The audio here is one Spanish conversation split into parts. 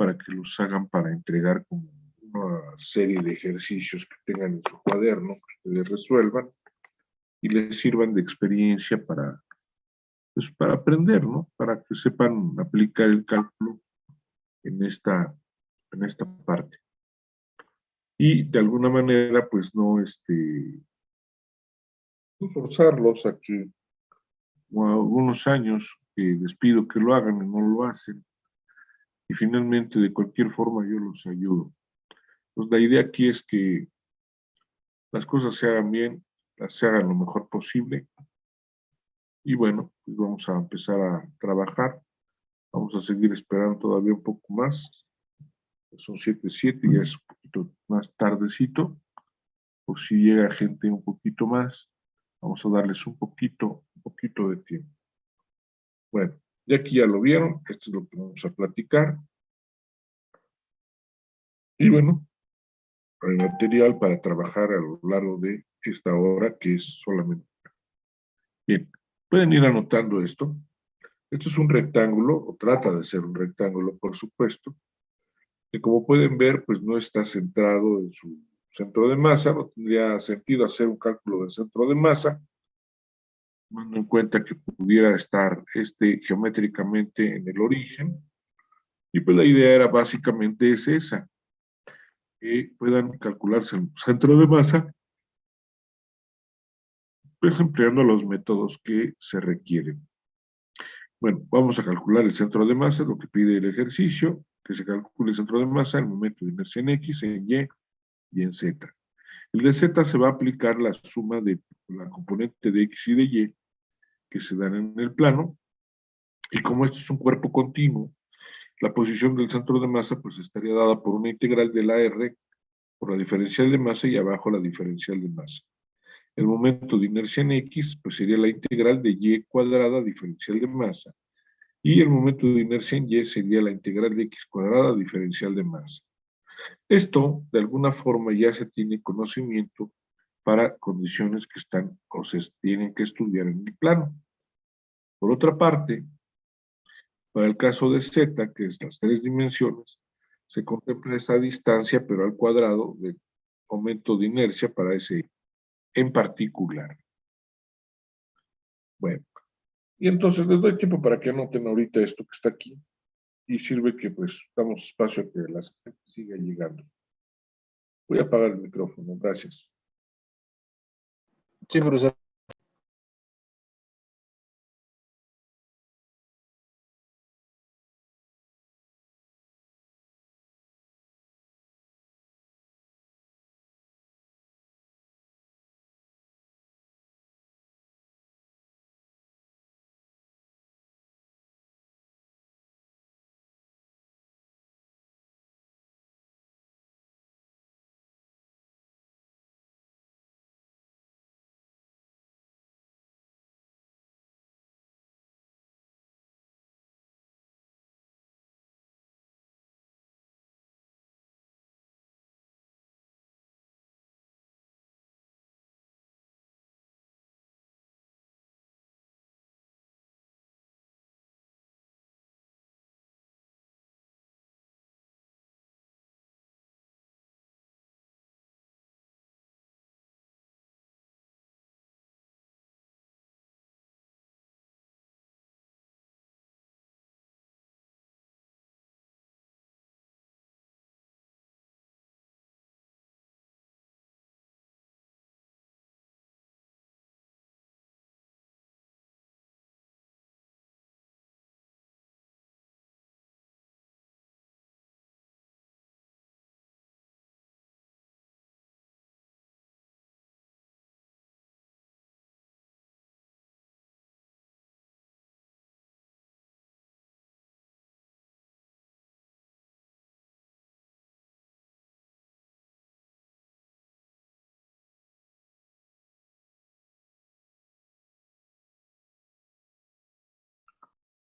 para que los hagan para entregar como una serie de ejercicios que tengan en su cuaderno, que ustedes resuelvan y les sirvan de experiencia para, pues, para aprender, ¿no? Para que sepan aplicar el cálculo en esta parte. Y de alguna manera, pues no forzarlos a que, o a algunos años que les pido que lo hagan y no lo hacen, y finalmente de cualquier forma yo los ayudo. Pues la idea aquí es que las cosas se hagan bien, se hagan lo mejor posible, y bueno, pues vamos a empezar a trabajar, vamos a seguir esperando todavía un poco más, son 7:07, ya es un poquito más tardecito, por si llega gente un poquito más, vamos a darles un poquito de tiempo. Bueno, ya aquí ya lo vieron, esto es lo que vamos a platicar. Y bueno, hay material para trabajar a lo largo de esta hora, que es solamente. Bien, pueden ir anotando esto. Esto es un rectángulo, o trata de ser un rectángulo, por supuesto, que como pueden ver, pues no está centrado en su centro de masa, no tendría sentido hacer un cálculo del centro de masa, tomando en cuenta que pudiera estar geométricamente en el origen, y pues la idea era básicamente es esa, que puedan calcularse el centro de masa, pues empleando los métodos que se requieren. Bueno, vamos a calcular el centro de masa, lo que pide el ejercicio, que se calcule el centro de masa, el momento de inercia en X, en Y y en Z. El de Z se va a aplicar la suma de la componente de X y de Y que se dan en el plano, y como esto es un cuerpo continuo, la posición del centro de masa pues estaría dada por una integral de la R por la diferencial de masa y abajo la diferencial de masa. El momento de inercia en X pues sería la integral de Y cuadrada diferencial de masa, y el momento de inercia en Y sería la integral de X cuadrada diferencial de masa. Esto, de alguna forma, ya se tiene conocimiento para condiciones que están o se tienen que estudiar en el plano. Por otra parte, para el caso de Z, que es las 3 dimensiones, se contempla esa distancia, pero al cuadrado del momento de inercia para ese en particular. Bueno, y entonces les doy tiempo para que anoten ahorita esto que está aquí, y sirve que pues damos espacio a que la gente siga llegando. Voy a apagar el micrófono, gracias. Sí, profesor.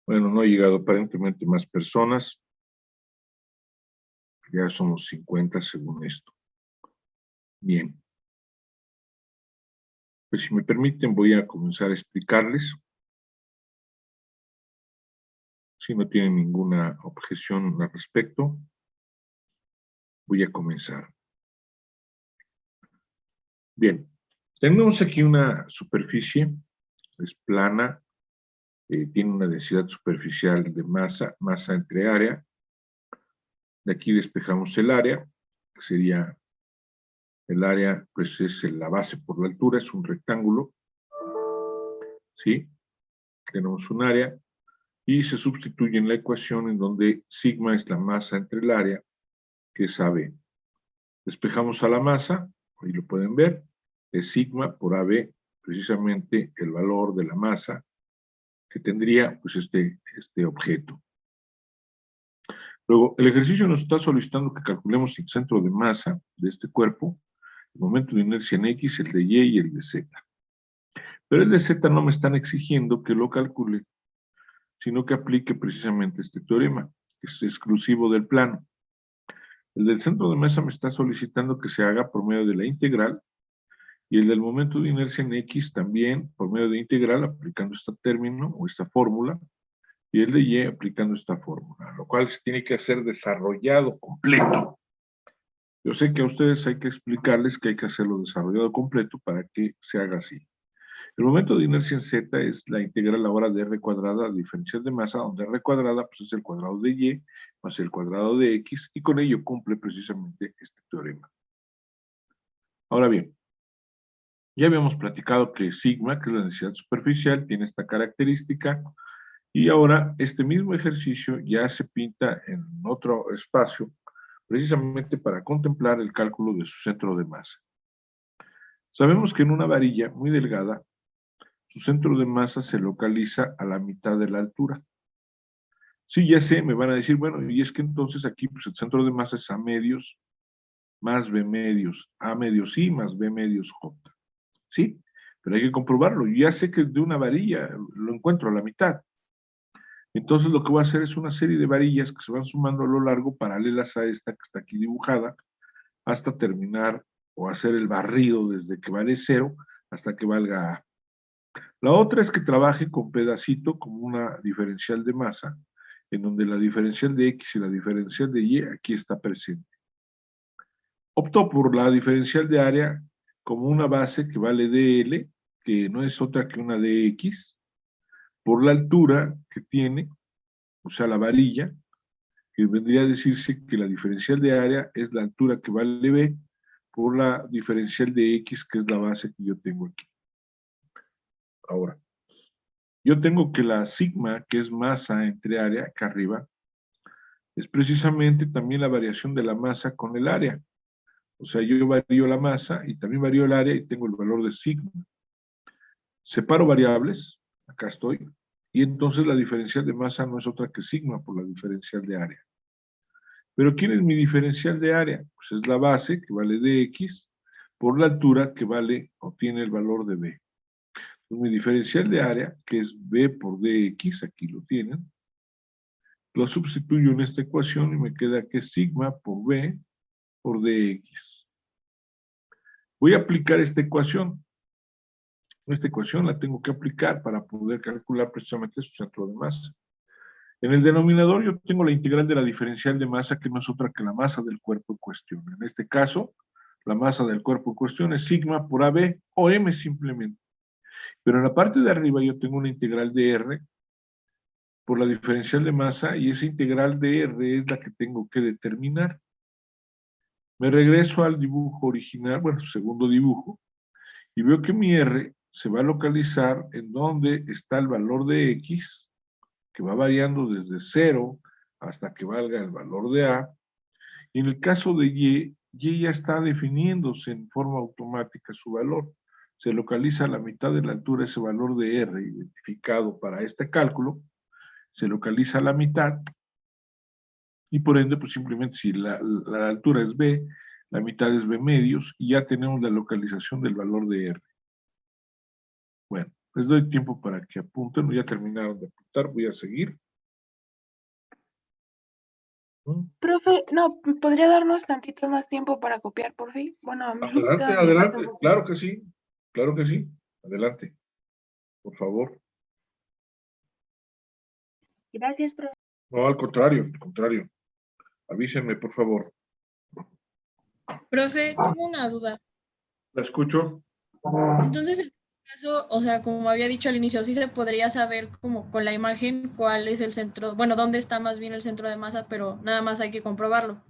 Bueno, no ha llegado aparentemente más personas. Ya somos 50 según esto. Bien. Pues si me permiten voy a comenzar a explicarles. Si no tienen ninguna objeción al respecto, voy a comenzar. Bien, tenemos aquí una superficie, es plana, tiene una densidad superficial de masa entre área. De aquí despejamos el área, que sería el área, pues es la base por la altura, es un rectángulo, ¿sí? Tenemos un área y se sustituye en la ecuación en donde sigma es la masa entre el área, que es AB. Despejamos a la masa, ahí lo pueden ver, es sigma por AB, precisamente el valor de la masa que tendría pues este objeto. Luego, el ejercicio nos está solicitando que calculemos el centro de masa de este cuerpo, el momento de inercia en X, el de Y y el de Z. Pero el de Z no me están exigiendo que lo calcule, sino que aplique precisamente este teorema, que es exclusivo del plano. El del centro de masa me está solicitando que se haga por medio de la integral, y el del momento de inercia en X también por medio de integral, aplicando este término o esta fórmula, y el de Y aplicando esta fórmula, lo cual se tiene que hacer desarrollado completo. Yo sé que a ustedes hay que explicarles que hay que hacerlo desarrollado completo para que se haga así. El momento de inercia en Z es la integral ahora de R cuadrada diferencial de masa, donde R cuadrada pues, es el cuadrado de Y más el cuadrado de X, y con ello cumple precisamente este teorema. Ahora bien, ya habíamos platicado que sigma, que es la densidad superficial, tiene esta característica, y ahora este mismo ejercicio ya se pinta en otro espacio, precisamente para contemplar el cálculo de su centro de masa. Sabemos que en una varilla muy delgada, su centro de masa se localiza a la mitad de la altura. Sí, ya sé, me van a decir, bueno, y es que entonces aquí pues el centro de masa es A medios más B medios, A medios I más B medios J. ¿Sí? Pero hay que comprobarlo. Yo ya sé que de una varilla lo encuentro a la mitad. Entonces lo que voy a hacer es una serie de varillas que se van sumando a lo largo, paralelas a esta que está aquí dibujada, hasta terminar o hacer el barrido desde que vale 0 hasta que valga A. La otra es que trabaje con pedacito como una diferencial de masa, en donde la diferencial de X y la diferencial de Y aquí está presente. Opto por la diferencial de área como una base que vale dl, que no es otra que una dx, por la altura que tiene, o sea, la varilla, que vendría a decirse que la diferencial de área es la altura que vale b, por la diferencial de x, que es la base que yo tengo aquí. Ahora, yo tengo que la sigma, que es masa entre área, acá arriba, es precisamente también la variación de la masa con el área. O sea, yo varío la masa y también varío el área y tengo el valor de sigma. Separo variables, acá estoy, y entonces la diferencial de masa no es otra que sigma por la diferencial de área. Pero ¿quién es mi diferencial de área? Pues es la base, que vale dx, por la altura, que vale o tiene el valor de b. Entonces, mi diferencial de área, que es b por dx, aquí lo tienen, lo sustituyo en esta ecuación y me queda que es sigma por b por dx. Voy a aplicar esta ecuación. Esta ecuación la tengo que aplicar para poder calcular precisamente su centro de masa. En el denominador yo tengo la integral de la diferencial de masa, que no es otra que la masa del cuerpo en cuestión. En este caso, la masa del cuerpo en cuestión es sigma por AB o M simplemente. Pero en la parte de arriba yo tengo una integral de R por la diferencial de masa, y esa integral de R es la que tengo que determinar. Me regreso al dibujo original, bueno, segundo dibujo, y veo que mi R se va a localizar en donde está el valor de X, que va variando desde 0 hasta que valga el valor de A. Y en el caso de Y ya está definiéndose en forma automática su valor. Se localiza a la mitad de la altura ese valor de R identificado para este cálculo, se localiza a la mitad, y por ende, pues simplemente si la altura es B, la mitad es B medios, y ya tenemos la localización del valor de R. Bueno, les doy tiempo para que apunten, ya terminaron de apuntar, voy a seguir. Profe, no, ¿podría darnos tantito más tiempo para copiar, por fin? Bueno, a mí Adelante, todavía me falta un adelante, poquito. claro que sí, adelante, por favor. Gracias, profe. No, al contrario, al contrario. Avísenme, por favor. Profe, tengo una duda. ¿La escucho? Entonces, en este caso, o sea, como había dicho al inicio, sí se podría saber como con la imagen cuál es el centro, bueno, dónde está más bien el centro de masa, pero nada más hay que comprobarlo.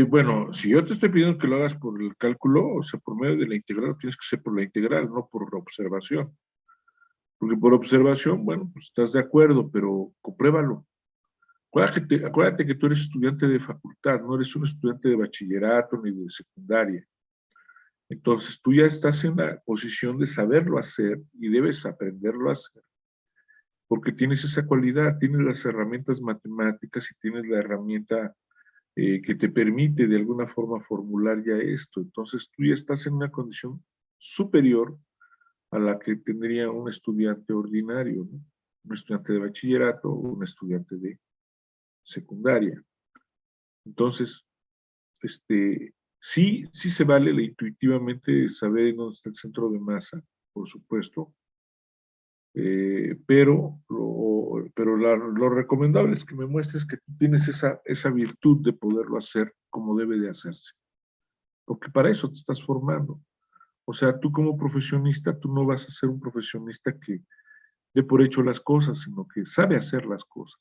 Bueno, si yo te estoy pidiendo que lo hagas por el cálculo, o sea, por medio de la integral, tienes que ser por la integral, no por observación. Porque por observación, bueno, pues estás de acuerdo, pero compruébalo. Acuérdate que tú eres estudiante de facultad, no eres un estudiante de bachillerato ni de secundaria. Entonces tú ya estás en la posición de saberlo hacer y debes aprenderlo a hacer, porque tienes esa cualidad, tienes las herramientas matemáticas y tienes la herramienta que te permite de alguna forma formular ya esto. Entonces tú ya estás en una condición superior a la que tendría un estudiante ordinario, ¿no? Un estudiante de bachillerato o un estudiante de secundaria. Entonces, sí se vale intuitivamente saber dónde está el centro de masa, por supuesto, pero lo recomendable es que me muestres que tú tienes esa virtud de poderlo hacer como debe de hacerse, porque para eso te estás formando. O sea, tú como profesionista, tú no vas a ser un profesionista que dé por hecho las cosas, sino que sabe hacer las cosas.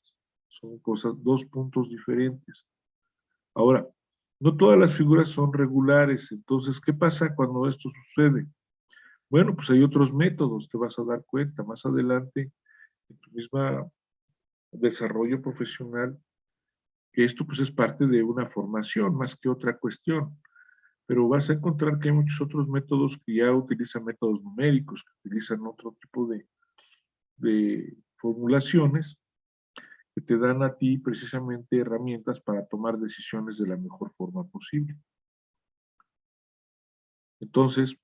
Son dos puntos diferentes. Ahora, no todas las figuras son regulares, entonces, ¿qué pasa cuando esto sucede? Bueno, pues hay otros métodos, te vas a dar cuenta más adelante en tu misma desarrollo profesional, que esto pues es parte de una formación más que otra cuestión, pero vas a encontrar que hay muchos otros métodos que ya utilizan métodos numéricos, que utilizan otro tipo de formulaciones que te dan a ti precisamente herramientas para tomar decisiones de la mejor forma posible. Entonces,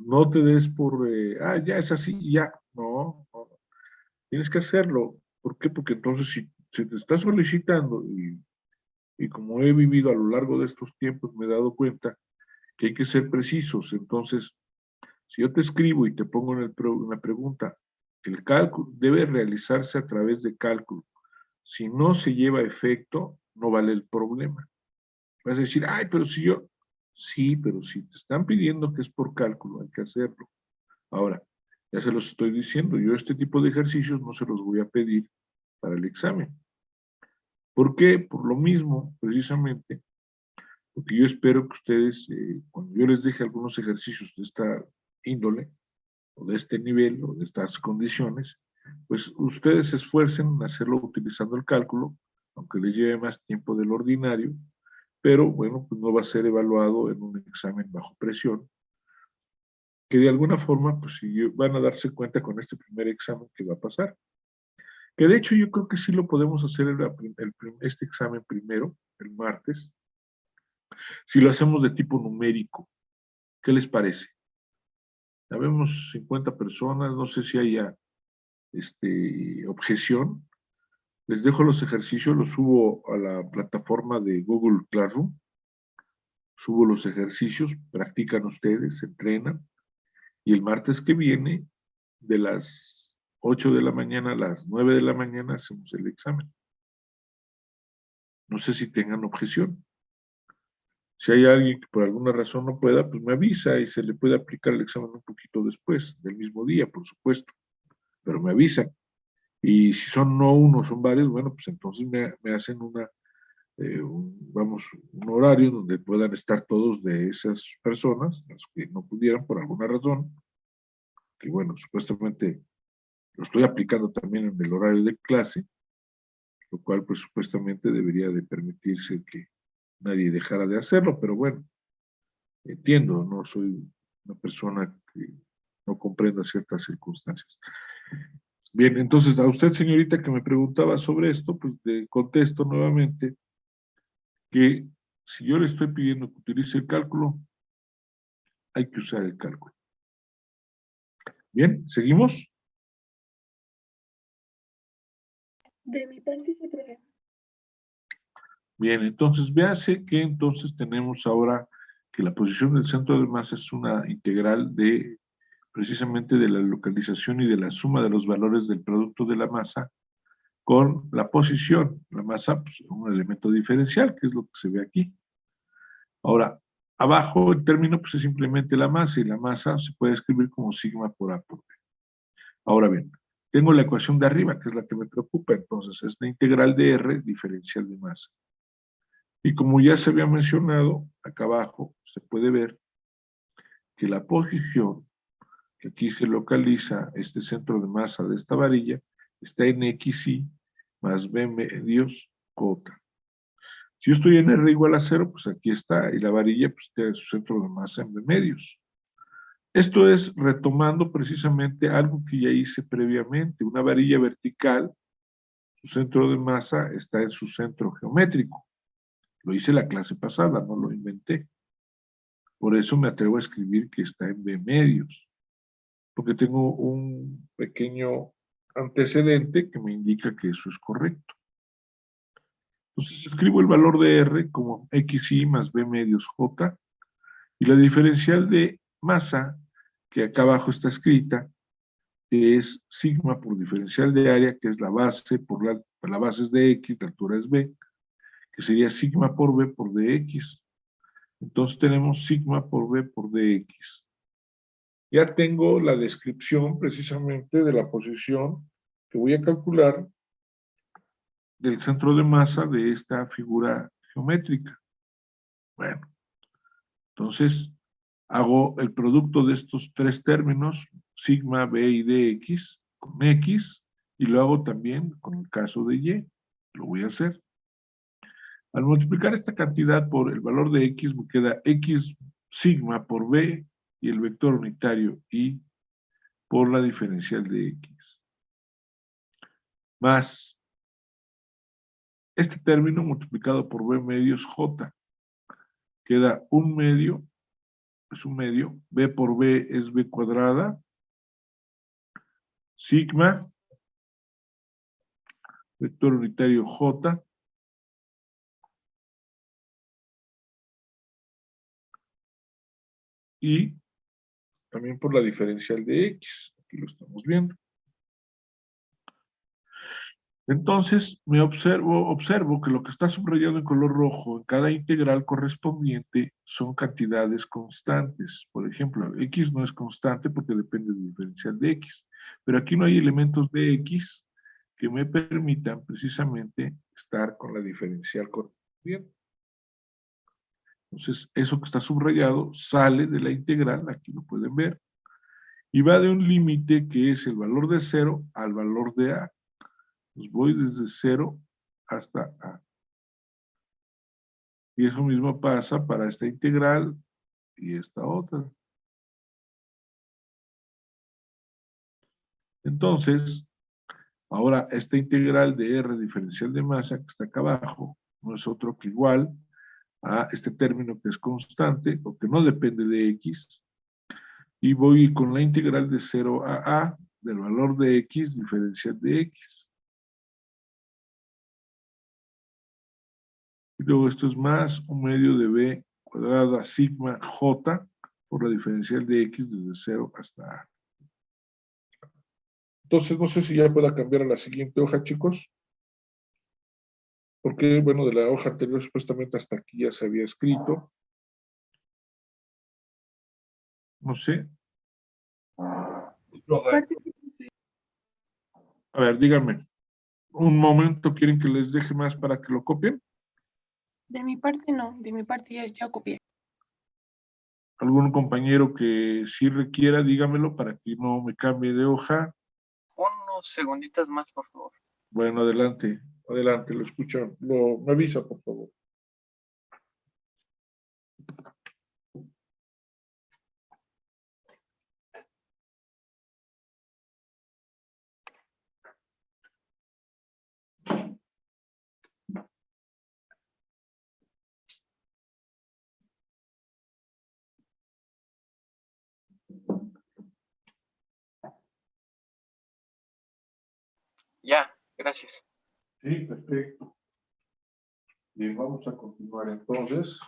no te des por, ya es así, ya. No, tienes que hacerlo. ¿Por qué? Porque entonces si se te está solicitando y como he vivido a lo largo de estos tiempos me he dado cuenta que hay que ser precisos. Entonces, si yo te escribo y te pongo una pregunta, el cálculo debe realizarse a través de cálculo. Si no se lleva a efecto, no vale el problema. Vas a decir, ay, pero si yo, sí, pero si te están pidiendo que es por cálculo, hay que hacerlo. Ahora, ya se los estoy diciendo, yo este tipo de ejercicios no se los voy a pedir para el examen. ¿Por qué? Por lo mismo, precisamente, porque yo espero que ustedes, cuando yo les deje algunos ejercicios de esta índole, o de este nivel, o de estas condiciones, pues ustedes se esfuercen en hacerlo utilizando el cálculo, aunque les lleve más tiempo del ordinario, pero bueno, pues no va a ser evaluado en un examen bajo presión, que de alguna forma, pues sí, van a darse cuenta con este primer examen que va a pasar. Que de hecho yo creo que sí lo podemos hacer este examen primero, el martes, si lo hacemos de tipo numérico. ¿Qué les parece? Ya vemos 50 personas, no sé si haya objeción. Les dejo los ejercicios, los subo a la plataforma de Google Classroom, subo los ejercicios, practican ustedes, entrenan, y el martes que viene, de las 8 de la mañana a las 9 de la mañana, hacemos el examen. No sé si tengan objeción. Si hay alguien que por alguna razón no pueda, pues me avisa y se le puede aplicar el examen un poquito después, del mismo día, por supuesto, pero me avisan. Y si son no uno, son varios, bueno, pues entonces me hacen un horario donde puedan estar todos de esas personas, las que no pudieran por alguna razón, que bueno, supuestamente lo estoy aplicando también en el horario de clase, lo cual pues supuestamente debería de permitirse que nadie dejara de hacerlo, pero bueno, entiendo, no soy una persona que no comprenda ciertas circunstancias. Bien, entonces a usted, señorita, que me preguntaba sobre esto, pues le contesto nuevamente que si yo le estoy pidiendo que utilice el cálculo, hay que usar el cálculo. Bien, ¿seguimos? De mi parte, sí, profe. Bien, entonces véase que entonces tenemos ahora que la posición del centro de masa es una integral de precisamente de la localización y de la suma de los valores del producto de la masa con la posición. La masa, pues, un elemento diferencial, que es lo que se ve aquí. Ahora, abajo el término pues, es simplemente la masa, y la masa se puede escribir como sigma por A por B. Ahora bien, tengo la ecuación de arriba, que es la que me preocupa, entonces es la integral de R diferencial de masa. Y como ya se había mencionado, acá abajo se puede ver que la posición, que aquí se localiza este centro de masa de esta varilla, está en XY más B medios J. Si yo estoy en R igual a 0, pues aquí está, y la varilla pues tiene su centro de masa en B medios. Esto es retomando precisamente algo que ya hice previamente, una varilla vertical, su centro de masa está en su centro geométrico. Lo hice la clase pasada, no lo inventé. Por eso me atrevo a escribir que está en B medios, porque tengo un pequeño antecedente que me indica que eso es correcto. Entonces escribo el valor de R como XY más B medios J, y la diferencial de masa, que acá abajo está escrita, que es sigma por diferencial de área, que es la base, la base es de X, la altura es B, que sería sigma por B por dx. Entonces tenemos sigma por B por dx. Ya tengo la descripción precisamente de la posición que voy a calcular del centro de masa de esta figura geométrica. Bueno, entonces hago el producto de estos tres términos, sigma, B y dx, con X, y lo hago también con el caso de Y. Lo voy a hacer. Al multiplicar esta cantidad por el valor de X, me queda X sigma por B y el vector unitario Y por la diferencial de X. Más este término multiplicado por B medios J. Queda un medio, es un medio, B por B es B cuadrada, sigma, vector unitario J, y también por la diferencial de X, aquí lo estamos viendo. Entonces, observo que lo que está subrayado en color rojo en cada integral correspondiente son cantidades constantes. Por ejemplo, X no es constante porque depende del diferencial de X, pero aquí no hay elementos de X que me permitan precisamente estar con la diferencial correspondiente. Entonces, eso que está subrayado sale de la integral, aquí lo pueden ver, y va de un límite que es el valor de 0 al valor de A. Pues voy desde 0 hasta A. Y eso mismo pasa para esta integral y esta otra. Entonces, ahora esta integral de R diferencial de masa que está acá abajo no es otro que igual a este término que es constante o que no depende de X. Y voy con la integral de 0 a del valor de X diferencial de X. Y luego esto es más un medio de B cuadrada sigma J por la diferencial de X desde 0 hasta A. Entonces, no sé si ya pueda cambiar a la siguiente hoja, chicos. Porque, bueno, de la hoja anterior supuestamente hasta aquí ya se había escrito. No sé. A ver, díganme. Un momento, ¿quieren que les deje más para que lo copien? De mi parte no, de mi parte ya copié. ¿Algún compañero que sí requiera, dígamelo para que no me cambie de hoja? Unos segunditos más, por favor. Bueno, adelante, adelante, lo escucho. Me avisa, por favor. Ya, gracias. Sí, perfecto. Bien, vamos a continuar entonces.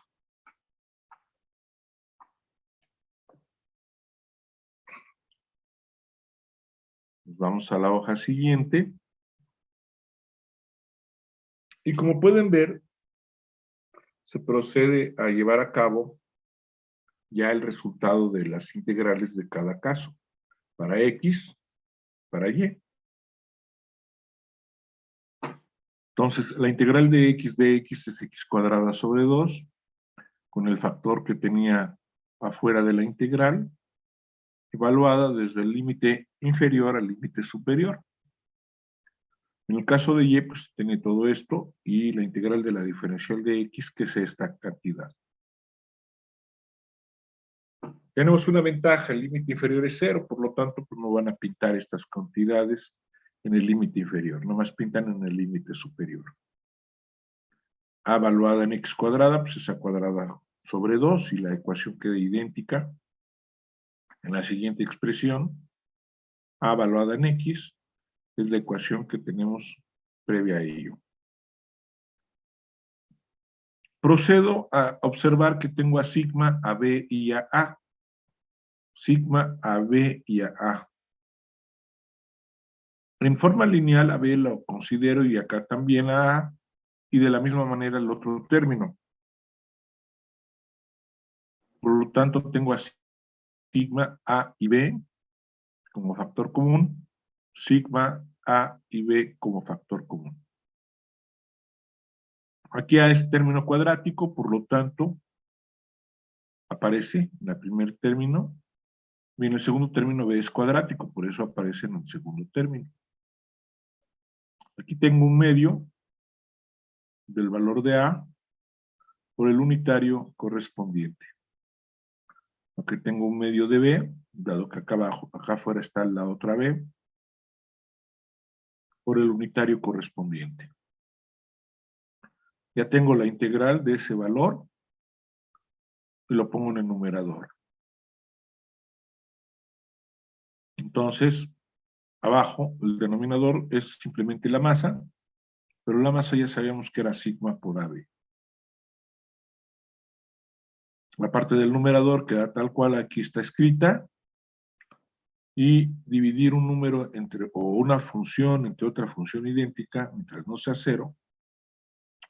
Vamos a la hoja siguiente. Y como pueden ver, se procede a llevar a cabo ya el resultado de las integrales de cada caso, para X, para Y. Entonces, la integral de X es X cuadrada sobre 2, con el factor que tenía afuera de la integral, evaluada desde el límite inferior al límite superior. En el caso de Y, pues tiene todo esto, y la integral de la diferencial de X, que es esta cantidad. Tenemos una ventaja, el límite inferior es 0, por lo tanto, pues no van a pintar estas cantidades en el límite inferior, nomás pintan en el límite superior. A evaluada en X cuadrada, pues es A cuadrada sobre 2, y la ecuación queda idéntica en la siguiente expresión. A evaluada en X es la ecuación que tenemos previa a ello. Procedo a observar que tengo a sigma, a B y a A. Sigma, a B y a A. En forma lineal, a B lo considero y acá también a A, y de la misma manera el otro término. Por lo tanto, tengo a sigma, A y B como factor común, sigma, A y B como factor común. Aquí A es término cuadrático, por lo tanto, aparece en el primer término, y en el segundo término B es cuadrático, por eso aparece en el segundo término. Aquí tengo un medio del valor de A por el unitario correspondiente. Aquí tengo un medio de B, dado que acá abajo, acá afuera está la otra B, por el unitario correspondiente. Ya tengo la integral de ese valor y lo pongo en el numerador. Entonces, abajo, el denominador es simplemente la masa, pero la masa ya sabíamos que era sigma por AB. La parte del numerador queda tal cual aquí está escrita, y dividir un número entre, o una función entre otra función idéntica, mientras no sea 0,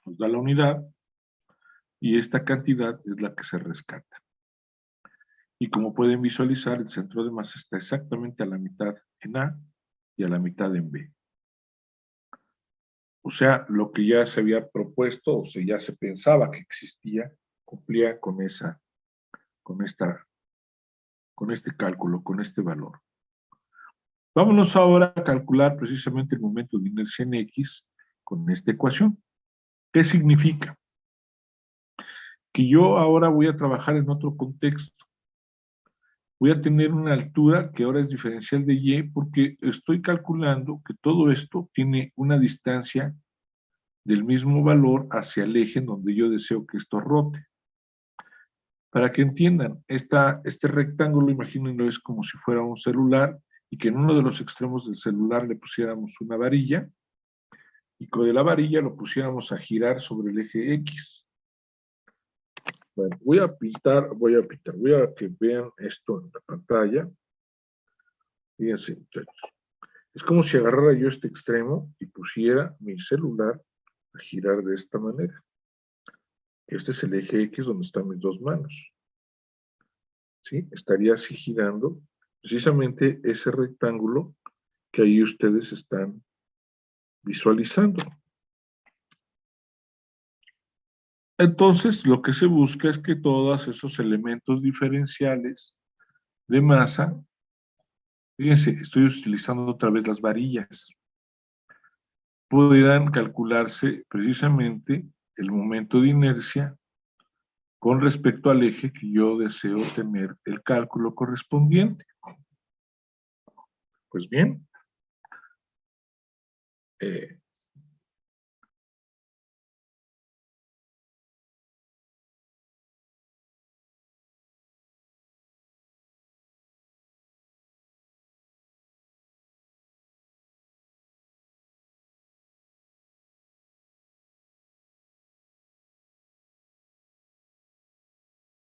nos da la unidad, y esta cantidad es la que se rescata. Y como pueden visualizar, el centro de masa está exactamente a la mitad en A y a la mitad en B. O sea, lo que ya se había propuesto, o sea, ya se pensaba que existía, cumplía con este cálculo, con este valor. Vámonos ahora a calcular precisamente el momento de inercia en X con esta ecuación. ¿Qué significa? Que yo ahora voy a trabajar en otro contexto. Voy a tener una altura que ahora es diferencial de Y, porque estoy calculando que todo esto tiene una distancia del mismo valor hacia el eje en donde yo deseo que esto rote. Para que entiendan, este rectángulo, imagínenlo, es como si fuera un celular, y que en uno de los extremos del celular le pusiéramos una varilla, y con la varilla lo pusiéramos a girar sobre el eje X. Bueno, voy a que vean esto en la pantalla. Fíjense, muchachos. Es como si agarrara yo este extremo y pusiera mi celular a girar de esta manera. Este es el eje X donde están mis dos manos. ¿Sí? Estaría así girando precisamente ese rectángulo que ahí ustedes están visualizando. Entonces, lo que se busca es que todos esos elementos diferenciales de masa, fíjense, estoy utilizando otra vez las varillas, puedan calcularse precisamente el momento de inercia con respecto al eje que yo deseo tener el cálculo correspondiente. Pues bien,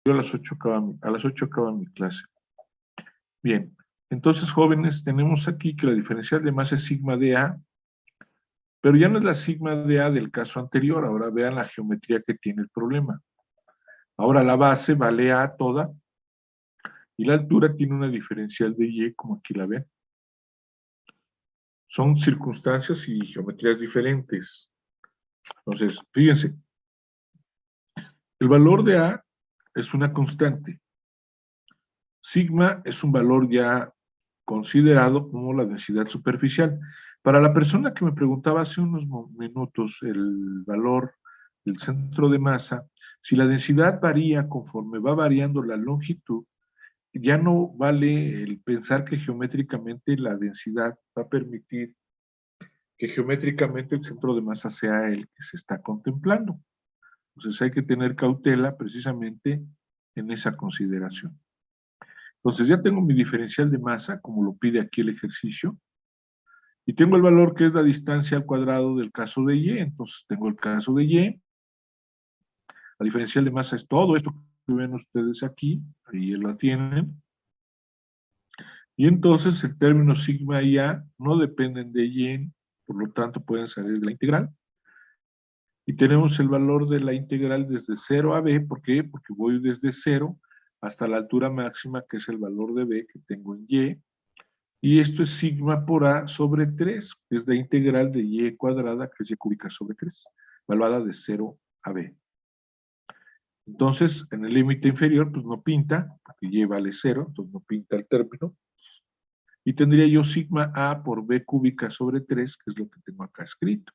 yo a las 8 acaba mi clase. Bien, entonces, jóvenes, tenemos aquí que la diferencial de masa es sigma de A, Pero ya no es la sigma de A del caso anterior, ahora vean la geometría que tiene el problema. Ahora la base vale A toda, y la altura tiene una diferencial de Y, como aquí la ven. Son circunstancias y geometrías diferentes. Entonces, fíjense, el valor de A es una constante. Sigma es un valor ya considerado como la densidad superficial. Para la persona que me preguntaba hace unos minutos el valor del centro de masa, si la densidad varía conforme va variando la longitud, ya no vale el pensar que geométricamente la densidad va a permitir que geométricamente el centro de masa sea el que se está contemplando. Entonces hay que tener cautela precisamente en esa consideración. Entonces ya tengo mi diferencial de masa, como lo pide aquí el ejercicio, y tengo el valor que es la distancia al cuadrado del caso de Y. Entonces tengo el caso de Y, la diferencial de masa es todo esto que ven ustedes aquí, ahí lo tienen, y entonces el término sigma y A no dependen de Y, por lo tanto pueden salir de la integral. Y tenemos el valor de la integral desde 0 a b. ¿Por qué? Porque voy desde 0 hasta la altura máxima, que es el valor de b que tengo en y. Y esto es sigma por a sobre 3, que es la integral de y cuadrada, que es y cúbica sobre 3, evaluada de 0 a b. Entonces, en el límite inferior, pues no pinta, porque y vale 0, entonces no pinta el término. Y tendría yo sigma a por b cúbica sobre 3, que es lo que tengo acá escrito.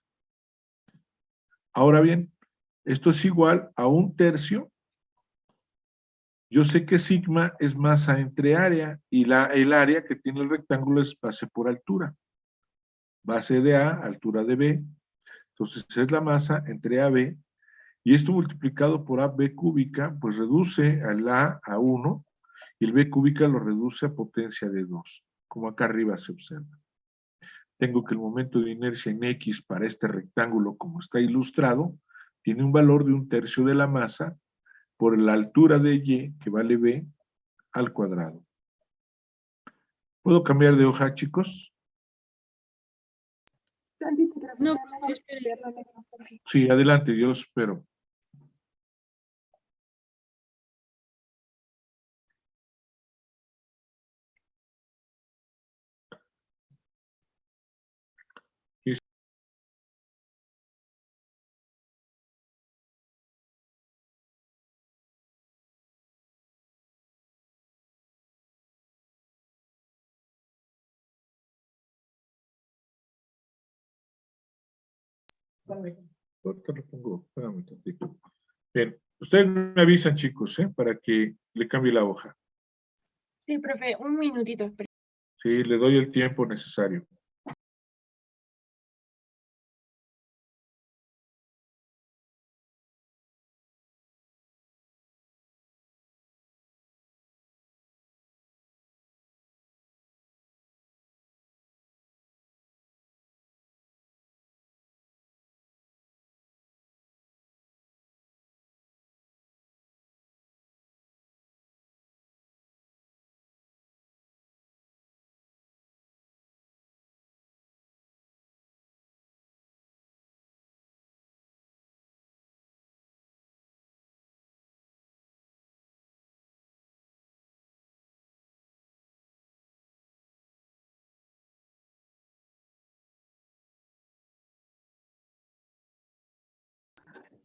Ahora bien, esto es igual a 1/3. Yo sé que sigma es masa entre área, y el área que tiene el rectángulo es base por altura. Base de A, altura de B. Entonces es la masa entre AB, y esto multiplicado por AB cúbica, pues reduce al A a 1, y el B cúbica lo reduce a potencia de 2, como acá arriba se observa. Tengo que el momento de inercia en X para este rectángulo, como está ilustrado, tiene un valor de 1/3 de la masa por la altura de Y, que vale B, al cuadrado. ¿Puedo cambiar de hoja, chicos? No, espere. Sí, adelante, yo los espero. Sí. Ahorita lo pongo, espérame tantito. Bien, ustedes me avisan, chicos, para que le cambie la hoja. Sí, profe, un minutito. Espera. Sí, le doy el tiempo necesario.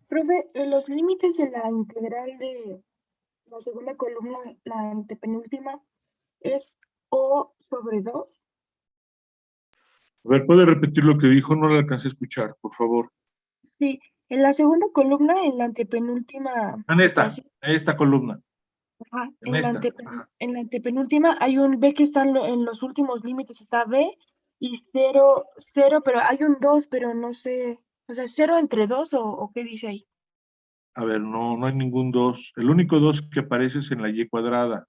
Profe, los límites de la integral de la segunda columna, la antepenúltima, es O sobre 2. A ver, ¿puede repetir lo que dijo? No lo alcancé a escuchar, por favor. Sí, en la segunda columna, en la antepenúltima. En Así, esta columna. ajá, En esta. Ajá. en la antepenúltima hay un B que está en los últimos límites, está B y 0, 0, pero hay un 2, pero no sé, o sea, 0 entre 2 o qué dice ahí. A ver, no hay ningún 2. El único 2 que aparece es en la y cuadrada.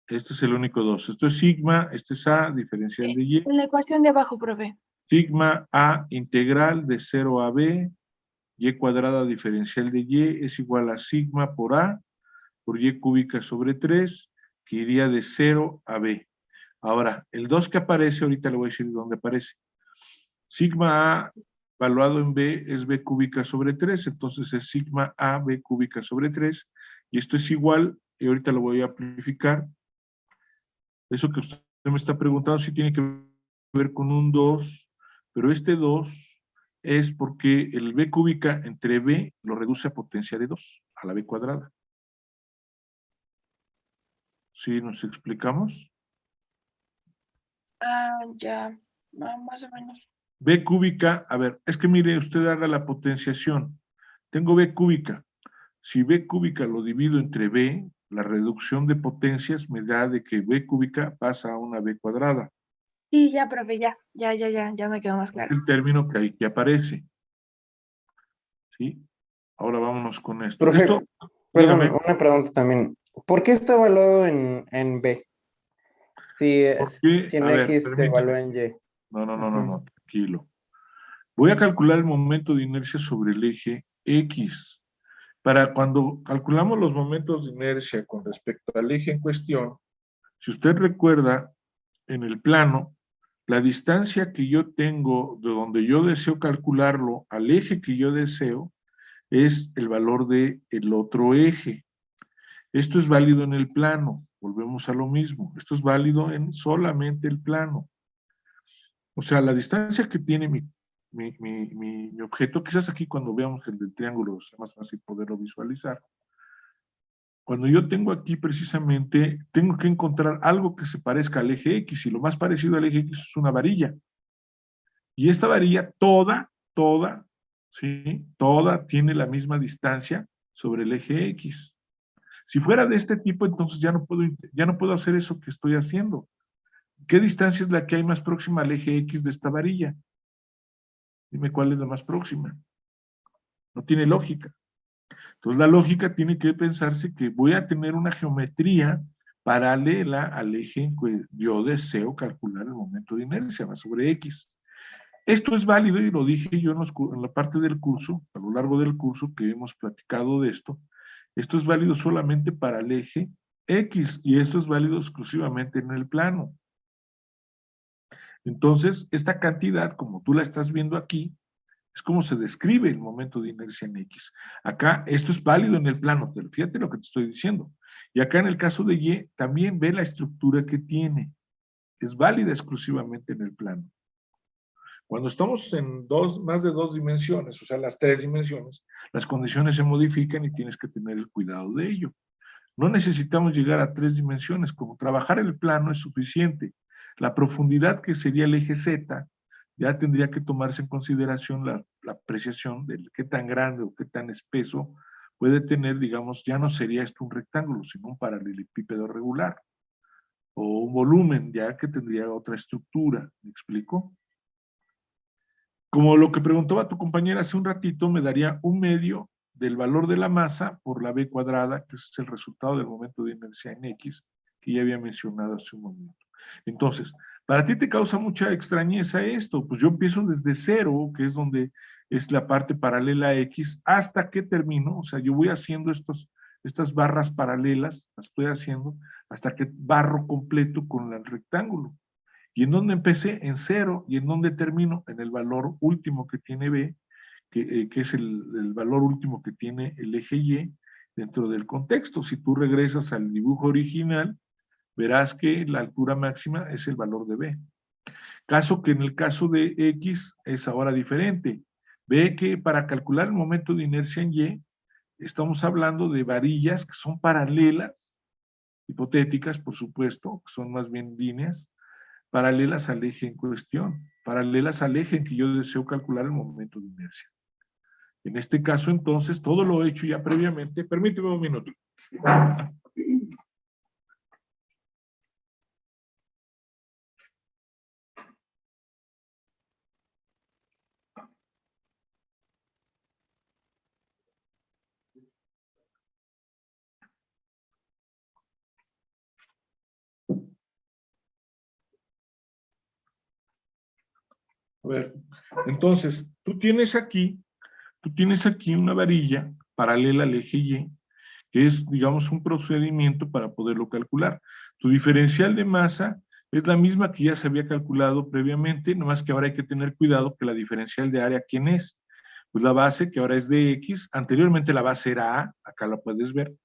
Este es el único 2. Esto es sigma, este es A, diferencial de Y. En la ecuación de abajo, profe. Sigma A integral de 0 a B, Y cuadrada diferencial de Y es igual a sigma por A, por Y cúbica sobre 3, que iría de 0 a B. Ahora, el 2 que aparece, ahorita le voy a decir dónde aparece. Sigma A valuado en B es B cúbica sobre 3, entonces es sigma A B cúbica sobre 3, y esto es igual, y ahorita lo voy a amplificar. Eso que usted me está preguntando sí tiene que ver con un 2, pero este 2 es porque el B cúbica entre B lo reduce a potencia de 2, a la B cuadrada. ¿Sí nos explicamos? Ya, más o menos. B cúbica, a ver, es que mire, usted haga la potenciación. Tengo B cúbica. Si B cúbica lo divido entre B, la reducción de potencias me da de que B cúbica pasa a una B cuadrada. Sí, ya, profe, ya me quedó más Es claro. el término que ahí que aparece. ¿Sí? Ahora vámonos con esto. Profe, Esto, perdón, dígame, una pregunta también. ¿Por qué está evaluado en B? Si porque, en a ver, X se evalúa permítame. en Y. No, tranquilo. Voy a calcular el momento de inercia sobre el eje X. Para cuando calculamos los momentos de inercia con respecto al eje en cuestión, si usted recuerda, en el plano, la distancia que yo tengo de donde yo deseo calcularlo al eje que yo deseo es el valor del otro eje. Esto es válido en el plano, volvemos a lo mismo, esto es válido en solamente el plano. O sea, la distancia que tiene mi objeto, quizás aquí cuando veamos el del triángulo sea más fácil poderlo visualizar. Cuando yo tengo aquí precisamente, tengo que encontrar algo que se parezca al eje X, y lo más parecido al eje X es una varilla. Y esta varilla ¿sí? Toda tiene la misma distancia sobre el eje X. Si fuera de este tipo, entonces ya no puedo hacer eso que estoy haciendo. ¿Qué distancia es la que hay más próxima al eje X de esta varilla? Dime cuál es la más próxima. No tiene lógica. Entonces la lógica tiene que pensarse que voy a tener una geometría paralela al eje en que yo deseo calcular el momento de inercia, más sobre X. Esto es válido, y lo dije yo en la parte del curso, a lo largo del curso que hemos platicado de esto. Esto es válido solamente para el eje X, y esto es válido exclusivamente en el plano. Entonces, esta cantidad, como tú la estás viendo aquí, es como se describe el momento de inercia en X. Acá, esto es válido en el plano, pero fíjate lo que te estoy diciendo. Y acá en el caso de Y, también ve la estructura que tiene. Es válida exclusivamente en el plano. Cuando estamos en más de 2 dimensiones, o sea, las 3 dimensiones, las condiciones se modifican y tienes que tener el cuidado de ello. No necesitamos llegar a 3 dimensiones, como trabajar el plano es suficiente. La profundidad, que sería el eje Z, ya tendría que tomarse en consideración la apreciación de qué tan grande o qué tan espeso puede tener, digamos, ya no sería esto un rectángulo, sino un paralelepípedo regular, o un volumen, ya que tendría otra estructura. ¿Me explico? Como lo que preguntaba tu compañera hace un ratito, me daría un medio del valor de la masa por la B cuadrada, que es el resultado del momento de inercia en X, que ya había mencionado hace un momento. Entonces, para ti te causa mucha extrañeza esto, pues yo empiezo desde 0, que es donde es la parte paralela a X, hasta que termino, o sea, yo voy haciendo estas barras paralelas, las estoy haciendo, hasta que barro completo con el rectángulo. ¿Y en dónde empecé? En 0. ¿Y en dónde termino? En el valor último que tiene B, que es el valor último que tiene el eje Y dentro del contexto. Si tú regresas al dibujo original, verás que la altura máxima es el valor de B. Caso que en el caso de X es ahora diferente. Ve que para calcular el momento de inercia en Y, estamos hablando de varillas que son paralelas, hipotéticas, por supuesto, que son más bien líneas, paralelas al eje en cuestión, paralelas al eje en que yo deseo calcular el momento de inercia. En este caso, entonces, todo lo hecho ya previamente, permíteme un minuto. A ver, entonces, tú tienes aquí una varilla paralela al eje Y, que es, digamos, un procedimiento para poderlo calcular. Tu diferencial de masa es la misma que ya se había calculado previamente, nomás que ahora hay que tener cuidado que la diferencial de área, ¿quién es? Pues la base, que ahora es de X, anteriormente la base era A, acá la puedes ver,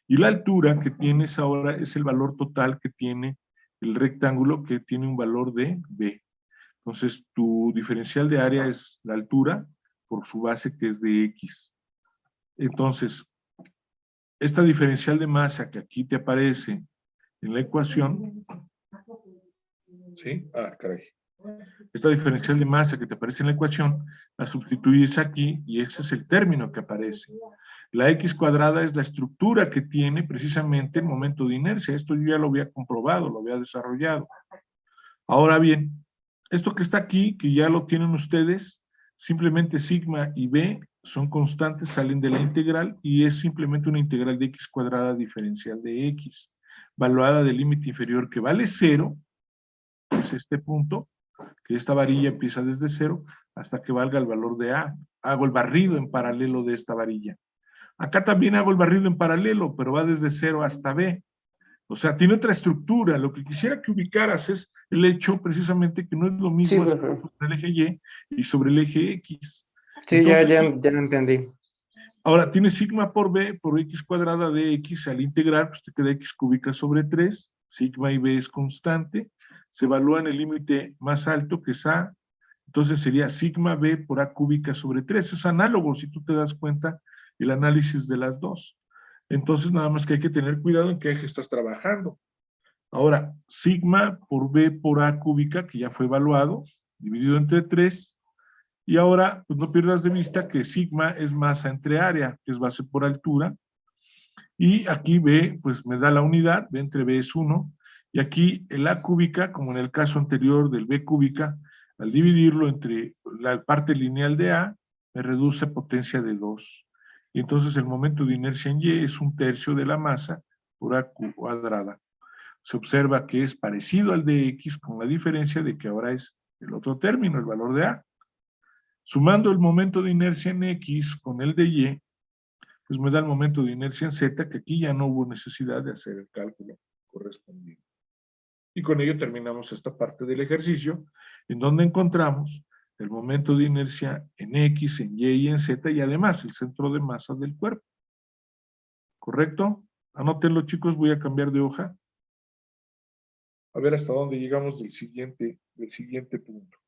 y la altura que tienes ahora es el valor total que tiene el rectángulo, que tiene un valor de B. Entonces, tu diferencial de área es la altura por su base, que es de X. Entonces, esta diferencial de masa que aquí te aparece en la ecuación, ¿sí? Ah, caray. Esta diferencial de masa que te aparece en la ecuación, la sustituyes aquí y ese es el término que aparece. La X cuadrada es la estructura que tiene precisamente el momento de inercia. Esto yo ya lo había comprobado, lo había desarrollado. Ahora bien, esto que está aquí, que ya lo tienen ustedes, simplemente sigma y b son constantes, salen de la integral y es simplemente una integral de X cuadrada diferencial de X, valuada del límite inferior que vale 0, es este punto, que esta varilla empieza desde 0 hasta que valga el valor de A. Hago el barrido en paralelo de esta varilla. Acá también hago el barrido en paralelo, pero va desde 0 hasta B. O sea, tiene otra estructura. Lo que quisiera que ubicaras es el hecho precisamente que no es lo mismo Sí, sobre el eje Y y sobre el eje X. Sí, Entonces, ya entendí. ahora tiene sigma por B por X cuadrada de X al integrar, pues te queda X cúbica sobre 3, sigma y B es constante, se evalúa en el límite más alto que es A, entonces sería sigma B por A cúbica sobre 3, es análogo si tú te das cuenta el análisis de las dos. Entonces nada más que hay que tener cuidado en qué eje estás trabajando. Ahora, sigma por B por A cúbica, que ya fue evaluado, dividido entre 3, y ahora, pues no pierdas de vista que sigma es masa entre área, que es base por altura, y aquí B, pues me da la unidad, B entre B es 1, y aquí el A cúbica, como en el caso anterior del B cúbica, al dividirlo entre la parte lineal de A, me reduce a potencia de 2. Y entonces el momento de inercia en Y es 1/3 de la masa por A cuadrada. Se observa que es parecido al de X con la diferencia de que ahora es el otro término, el valor de A. Sumando el momento de inercia en X con el de Y, pues me da el momento de inercia en Z, que aquí ya no hubo necesidad de hacer el cálculo correspondiente. Y con ello terminamos esta parte del ejercicio, en donde encontramos el momento de inercia en X, en Y y en Z, y además el centro de masa del cuerpo. ¿Correcto? Anótenlo, chicos, voy a cambiar de hoja. A ver hasta dónde llegamos del siguiente punto.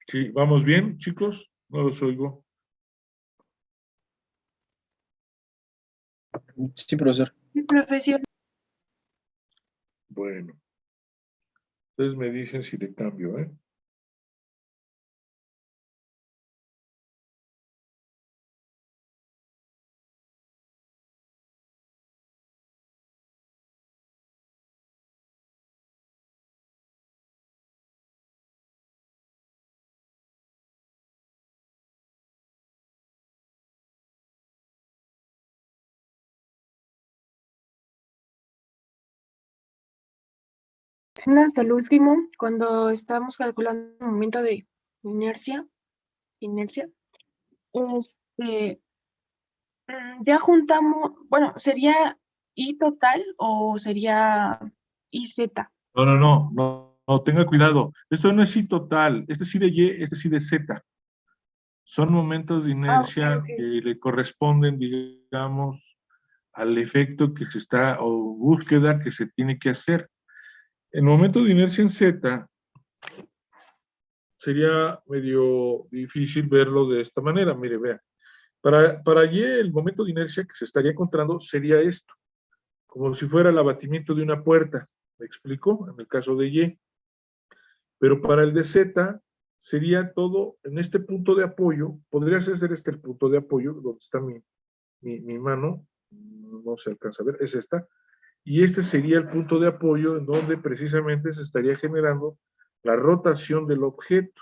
Sí, ¿vamos bien, chicos? No los oigo. Sí, profesor. Sí, profesor. Bueno. Ustedes me dicen si le cambio, ¿eh? Hasta el último, cuando estábamos calculando el momento de inercia, este, ya juntamos, bueno, ¿sería I total o sería IZ? No, tenga cuidado. Esto no es I total, este sí de Y, este sí de Z. Son momentos de inercia ok. que le corresponden, digamos, al efecto que se está, o búsqueda que se tiene que hacer. El momento de inercia en Z sería medio difícil verlo de esta manera. Mire, vea. Para Y, el momento de inercia que se estaría encontrando sería esto, como si fuera el abatimiento de una puerta. ¿Me explico? En el caso de Y. Pero para el de Z sería todo en este punto de apoyo. Podría ser este el punto de apoyo, donde está mi mano. No se alcanza a ver, es esta. Y este sería el punto de apoyo en donde precisamente se estaría generando la rotación del objeto.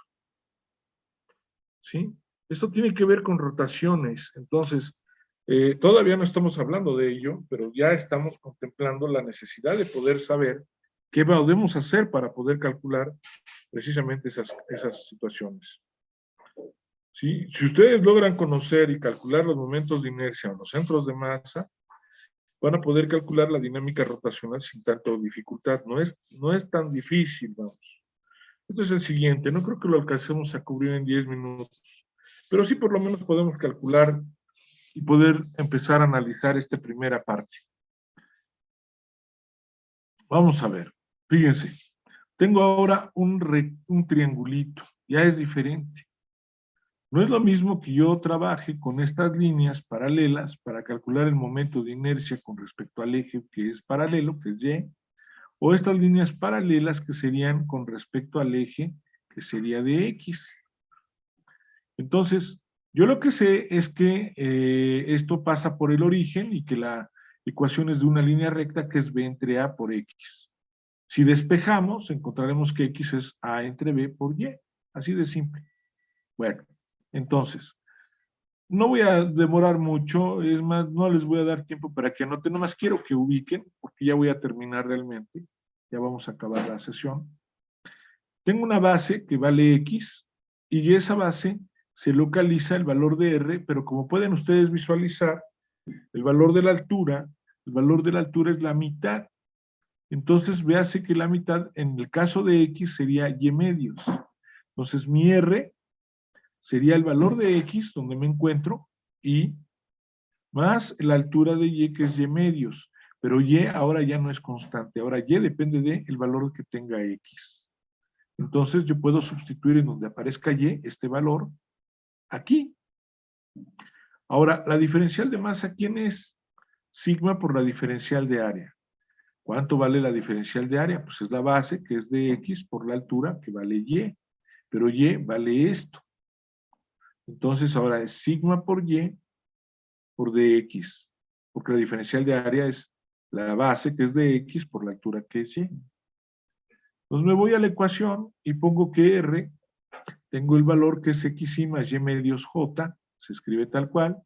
¿Sí? Esto tiene que ver con rotaciones. Entonces, todavía no estamos hablando de ello, pero ya estamos contemplando la necesidad de poder saber qué podemos hacer para poder calcular precisamente esas situaciones. ¿Sí? Si ustedes logran conocer y calcular los momentos de inercia en los centros de masa, van a poder calcular la dinámica rotacional sin tanto dificultad. No es tan difícil, vamos. Este es el siguiente. No creo que lo alcancemos a cubrir en 10 minutos, pero sí por lo menos podemos calcular y poder empezar a analizar esta primera parte. Vamos a ver. Fíjense. Tengo ahora un triangulito. Ya es diferente. No es lo mismo que yo trabaje con estas líneas paralelas para calcular el momento de inercia con respecto al eje que es paralelo, que es Y, o estas líneas paralelas que serían con respecto al eje que sería de X. Entonces, yo lo que sé es que esto pasa por el origen y que la ecuación es de una línea recta que es B entre A por X. Si despejamos, encontraremos que X es A entre B por Y. Así de simple. Bueno, entonces, no voy a demorar mucho, es más, no les voy a dar tiempo para que anoten, nomás quiero que ubiquen, porque ya voy a terminar realmente, ya vamos a acabar la sesión. Tengo una base que vale X, y esa base se localiza el valor de R, pero como pueden ustedes visualizar, el valor de la altura es la mitad. Entonces, véase que la mitad, en el caso de X, sería Y medios. Entonces, mi R sería el valor de X, donde me encuentro, y más la altura de Y, que es Y medios. Pero Y ahora ya no es constante, ahora Y depende del valor que tenga X. Entonces yo puedo sustituir en donde aparezca Y, este valor, aquí. Ahora, la diferencial de masa, ¿quién es? Sigma por la diferencial de área. ¿Cuánto vale la diferencial de área? Pues es la base, que es de X, por la altura, que vale Y. Pero Y vale esto. Entonces ahora es sigma por Y por dx, porque la diferencial de área es la base que es de X por la altura que es Y. Entonces me voy a la ecuación y pongo que R, tengo el valor que es X más Y medios J, se escribe tal cual,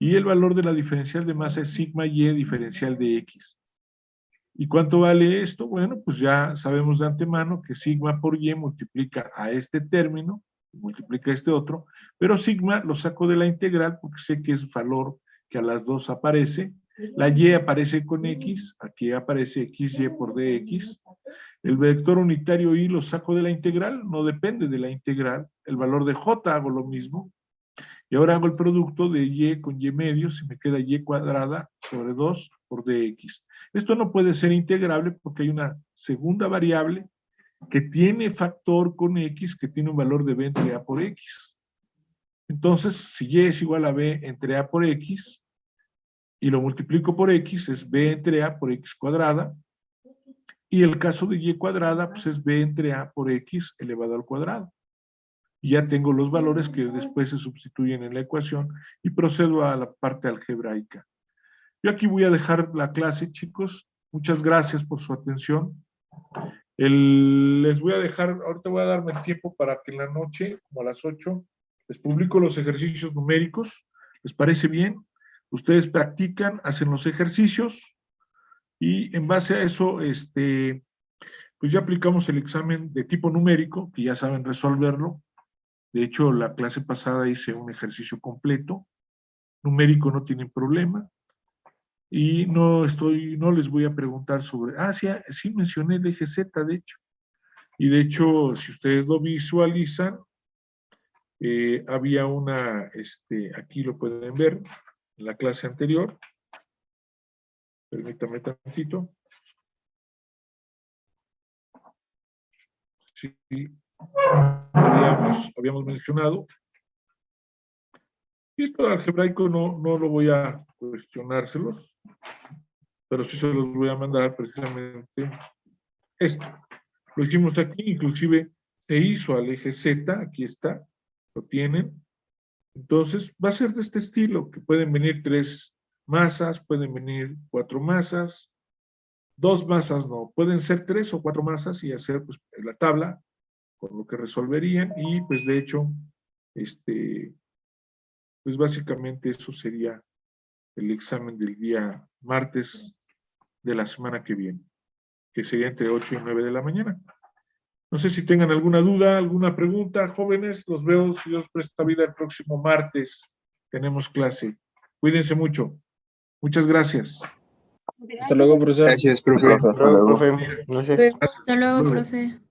y el valor de la diferencial de masa es sigma Y diferencial de X. ¿Y cuánto vale esto? Bueno, pues ya sabemos de antemano que sigma por Y multiplica a este término, multiplica a este otro, pero sigma lo saco de la integral porque sé que es valor que a las dos aparece. La Y aparece con X, aquí aparece XY por DX. El vector unitario Y lo saco de la integral, no depende de la integral. El valor de J hago lo mismo. Y ahora hago el producto de Y con Y medios y me queda Y cuadrada sobre 2 por DX. Esto no puede ser integrable porque hay una segunda variable que tiene factor con X que tiene un valor de B entre A por X. Entonces, si Y es igual a B entre A por X y lo multiplico por X, es B entre A por X cuadrada. Y el caso de Y cuadrada, pues es B entre A por X elevado al cuadrado. Y ya tengo los valores que después se sustituyen en la ecuación y procedo a la parte algebraica. Yo aquí voy a dejar la clase, chicos. Muchas gracias por su atención. Les voy a dejar, ahorita voy a darme el tiempo para que en la noche, como a las 8, les publico los ejercicios numéricos. ¿Les parece bien? Ustedes practican, hacen los ejercicios y en base a eso, pues ya aplicamos el examen de tipo numérico, que ya saben resolverlo. De hecho, la clase pasada hice un ejercicio completo. Numérico no tienen problema. Y no les voy a preguntar sobre, sí mencioné el eje Z, de hecho. Y de hecho, si ustedes lo visualizan, había una, aquí lo pueden ver, en la clase anterior. Permítame tantito. Sí, habíamos mencionado. Y esto algebraico no lo voy a cuestionárselos, pero sí se los voy a mandar precisamente esto. Lo hicimos aquí, inclusive se hizo al eje Z, aquí está, lo tienen. Entonces va a ser de este estilo, que pueden venir 3 masas, pueden venir 4 masas, 2 masas no, pueden ser 3 o 4 masas y hacer pues la tabla con lo que resolverían y pues de hecho pues básicamente eso sería el examen del día martes de la semana que viene, que sería entre 8 y 9 de la mañana. No sé si tengan alguna duda, alguna pregunta, jóvenes. Los veo, si Dios presta vida, el próximo martes. Tenemos clase. Cuídense mucho. Muchas gracias. Hasta luego, profesor. Gracias, profe. Hasta luego, profe. Gracias. Hasta luego, profe.